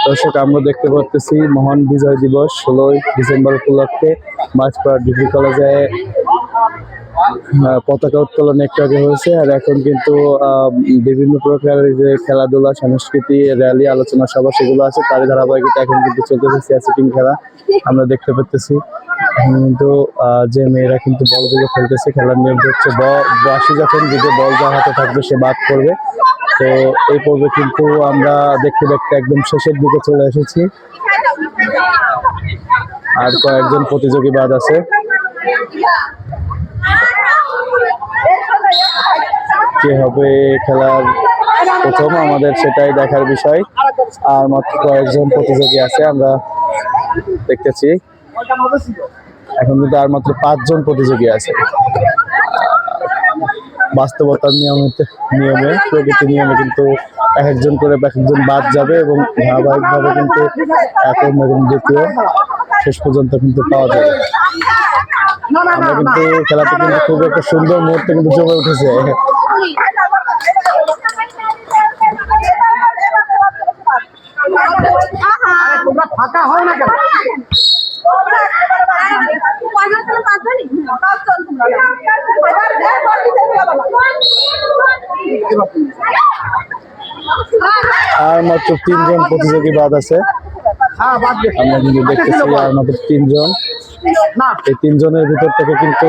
দর্শক, আমরা দেখতে পাচ্ছি মহান বিজয় দিবস 16ই ডিসেম্বর উপলক্ষে মাঝপাড়া ডিগ্রি কলেজে পতাকা উত্তোলন একটু আগে হয়েছে। আর এখন কিন্তু বিভিন্ন প্রকারের যে খেলাধুলা, সংস্কৃতি, র্যালি, আলোচনা সভা সেগুলো আছে, তার ধারাবাহিকতা এখন কিন্তু চলতেছে চেয়ার সিটিং খেলা আমরা দেখতে পাচ্ছি। কিন্তু যে মেয়েরা কিন্তু বলগুলো খেলতেছে, খেলার নিয়ম হচ্ছে বাসি যখন দিকে বল যার হাতে থাকবে সে বাদ করবে। তো এই পর্বে কিন্তু আমরা দেখতে দেখতে একদম শেষের দিকে চলে এসেছি, আর কয়েকজন প্রতিযোগী বাদ আছে। কে হবে খেলার প্রথম আমাদের সেটাই দেখার বিষয়। আর মাত্র কয়েকজন প্রতিযোগী আছে আমরা দেখতেছি। এখন কিন্তু আর মাত্র 5 জন প্রতিযোগী আছে। বাস্তবতার নিয়মে প্রকৃতির নিয়মে কিন্তু এক একজন করে বাদ যাবে এবং ধারাবাহিকভাবে কিন্তু এখন এবং দ্বিতীয় শেষ পর্যন্ত কিন্তু পাওয়া যাবে। আমরা কিন্তু খেলাতে কিন্তু খুব একটা সুন্দর মুহূর্তে কিন্তু জমে উঠেছে। ফাঁকা হয় না কেন? আর মাত্র 3 জন প্রতিযোগী বাদ আছে। আমরা কিন্তু দেখতেছি আর মাত্র 3 জন। এই 3 জনের ভিতর থেকে কিন্তু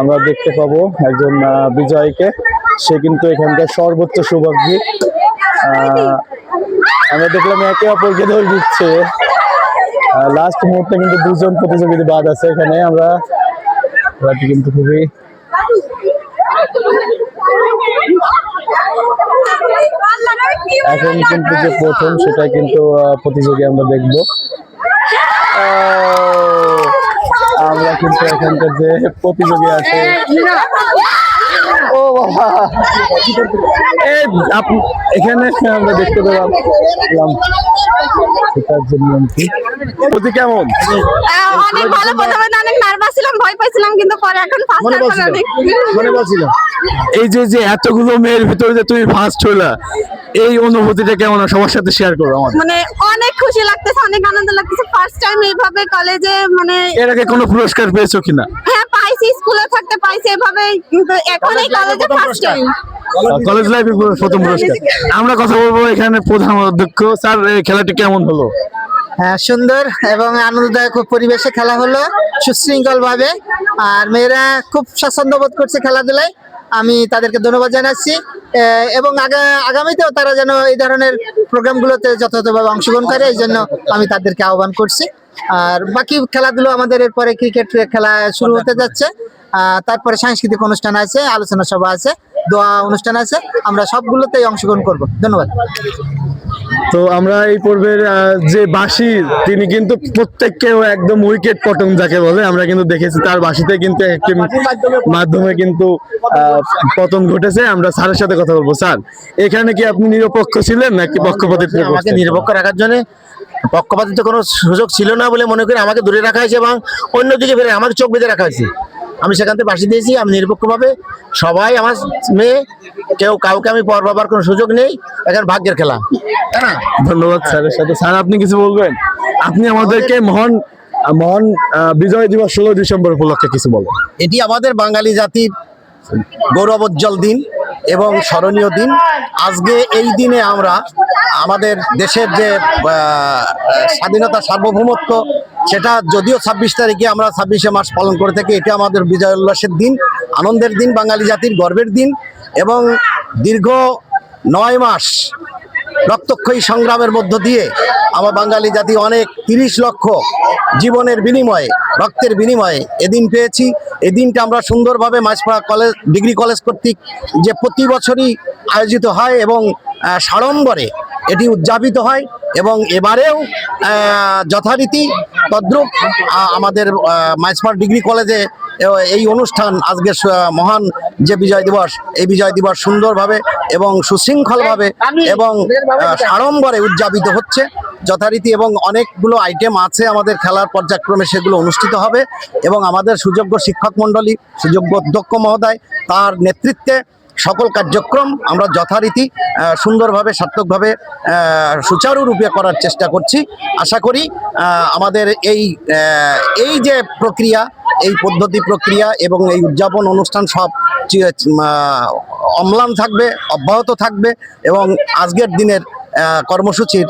আমরা দেখতে পাবো একজন বিজয়ীকে। সে কিন্তু এখানকার সর্বোচ্চ সৌভাগ্যী। আমরা দেখলাম একে অপরকে ধরে দিচ্ছে। লাস্ট মুহূর্তে কিন্তু 2 জন প্রতিযোগী বাদ আছে এখানে। আমরা কিন্তু খুবই এখন কিন্তু যে প্রথম সেটাই কিন্তু প্রতিযোগী আমরা দেখব। আমরা কিন্তু এখানকার যে প্রতিযোগী আছে, ও বাবা, এখানে আমরা দেখতে পেলাম সেটার যে নিয়মটি কেমন। অনেক ভালো, প্রথমে অনেক নার্ভাস ছিলাম, ভয় পাইছিলাম, কিন্তু পরে এখন মনে বলছিল এই যে এতগুলো মেয়ের ভিতরে যে তুমি ফার্স্ট হইলা, এই অনুভূতিটা কেমন সবার সাথে শেয়ার করো। আমার মানে অনেক খুশি লাগতেছে, অনেক আনন্দ লাগতেছে। ফার্স্ট টাইম এইভাবে কলেজে, মানে এর আগে কোনো পুরস্কার পেয়েছো কিনা? হ্যাঁ পাইছি, স্কুলে থাকতে পাইছি এভাবে, কিন্তু এখন এই কলেজে ফার্স্ট টাইম। কলেজ লাইফে প্রথম পুরস্কার। আমরা কথা বলবো এখানে প্রধান অধ্যক্ষ স্যার, এই খেলাটি কেমন হলো? হ্যাঁ, সুন্দর এবং আনন্দদায়ক পরিবেশে খেলা হলো, সুশৃঙ্খল ভাবে। আর মেয়েরা খুব স্বাচ্ছন্দ্য বোধ করছে খেলাধুলায়। আমি তাদেরকে ধন্যবাদ জানাচ্ছি এবং আগামীতেও তারা যেন এই ধরনের প্রোগ্রামগুলোতে যথাযথভাবে অংশগ্রহণ করে, এই জন্য আমি তাদেরকে আহ্বান করছি। আর বাকি খেলাধুলো আমাদের এরপরে ক্রিকেট খেলা শুরু হতে যাচ্ছে, তারপরে সাংস্কৃতিক অনুষ্ঠান আছে, আলোচনা সভা আছে, দোয়া অনুষ্ঠান আছে। আমরা সবগুলোতেই অংশগ্রহণ করব। ধন্যবাদ। তো আমরা এই পর্বের যে বাঁশি, তিনি কিন্তু প্রত্যেককেও একদম উইকেট পটন যাকে বলে, আমরা কিন্তু দেখেছি তার বাঁশিতে কিন্তু একটি মাধ্যমে কিন্তু পতন ঘটেছে। আমরা স্যারের সাথে কথা বলবো। স্যার, এখানে কি আপনি নিরপেক্ষ ছিলেন নাকি পক্ষপাতিত্ব? আমাকে নিরপেক্ষ রাখার জন্য পক্ষপাতিত্ব কোনো সুযোগ ছিল না বলে মনে করি আমাকে দূরে রাখা হয়েছে এবং অন্যদিকে ফেরে আমাকে চোখ বেঁধে রাখা হয়েছে। আমি সেখান থেকে বাঁশি দিয়েছি। আমি নিরপেক্ষভাবে, সবাই আমার মেয়ে, কেউ কাউকে আমি পর পাবার কোনো সুযোগ নেই। এখন ভাগ্যের খেলা। ধন্যবাদ স্যারের সাথে। স্যার, আপনি কিছু বলবেন? আপনি আমাদেরকে মহান বিজয় দিবস 16 ডিসেম্বর উপলক্ষে কিছু বলবেন। এটি আমাদের বাঙালি জাতির গৌরবোজ্জ্বল দিন এবং স্মরণীয় দিন। আজকে এই দিনে আমরা আমাদের দেশের যে স্বাধীনতা, সার্বভৌমত্ব, সেটা যদিও 26 তারিখে আমরা 26শে মার্চ পালন করে থাকি, এটা আমাদের বিজয় উল্লাসের দিন, আনন্দের দিন, বাঙালি জাতির গর্বের দিন। এবং দীর্ঘ 9 মাস রক্তক্ষয়ী সংগ্রামের মধ্য দিয়ে আমার বাঙালি জাতি অনেক 30 লক্ষ জীবনের বিনিময়ে, রক্তের বিনিময়ে এদিন পেয়েছি। এই দিনটা আমরা সুন্দরভাবে মাঝপাড়া ডিগ্রি কলেজ কর্তৃক যে প্রতি বছরই আয়োজিত হয় এবং সাড়ম্বরে এটি উদযাপিত হয় এবং এবারেও যথারীতি তদ্রুপ আমাদের মাঝপাড়া ডিগ্রি কলেজে এই অনুষ্ঠান, আজকে মহান যে বিজয় দিবস, এই বিজয় দিবস সুন্দরভাবে এবং সুশৃঙ্খলভাবে এবং সাড়ম্বরে উদযাপিত হচ্ছে যথারীতি। এবং অনেকগুলো আইটেম আছে আমাদের খেলার পর্যায়ক্রমে, সেগুলো অনুষ্ঠিত হবে এবং আমাদের সুযোগ্য শিক্ষক মণ্ডলী, সুযোগ্য অধ্যক্ষ মহোদয়, তার নেতৃত্বে সকল কার্যক্রম আমরা যথারীতি সুন্দরভাবে সার্থকভাবে সুচারুরূপে করার চেষ্টা করছি। আশা করি আমাদের এই যে প্রক্রিয়া, এই পদ্ধতি প্রক্রিয়া এবং এই উদযাপন অনুষ্ঠান সব অম্লান থাকবে, অব্যাহত থাকবে এবং আজকের দিনের কর্মসূচির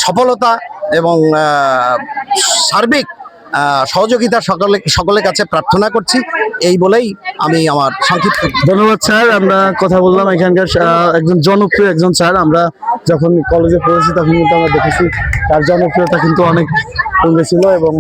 সফলতা এবং সার্বিক সহযোগিতা সকলের কাছে প্রার্থনা করছি। এই বলেই আমি আমার সংক্ষিপ্ত। ধন্যবাদ স্যার। আমরা কথা বললাম এখানকার একজন জনপ্রিয় একজন স্যার। আমরা যখন কলেজে পড়েছি তখন কিন্তু আমরা দেখেছি তার জনপ্রিয়তা কিন্তু অনেক কমে ছিল এবং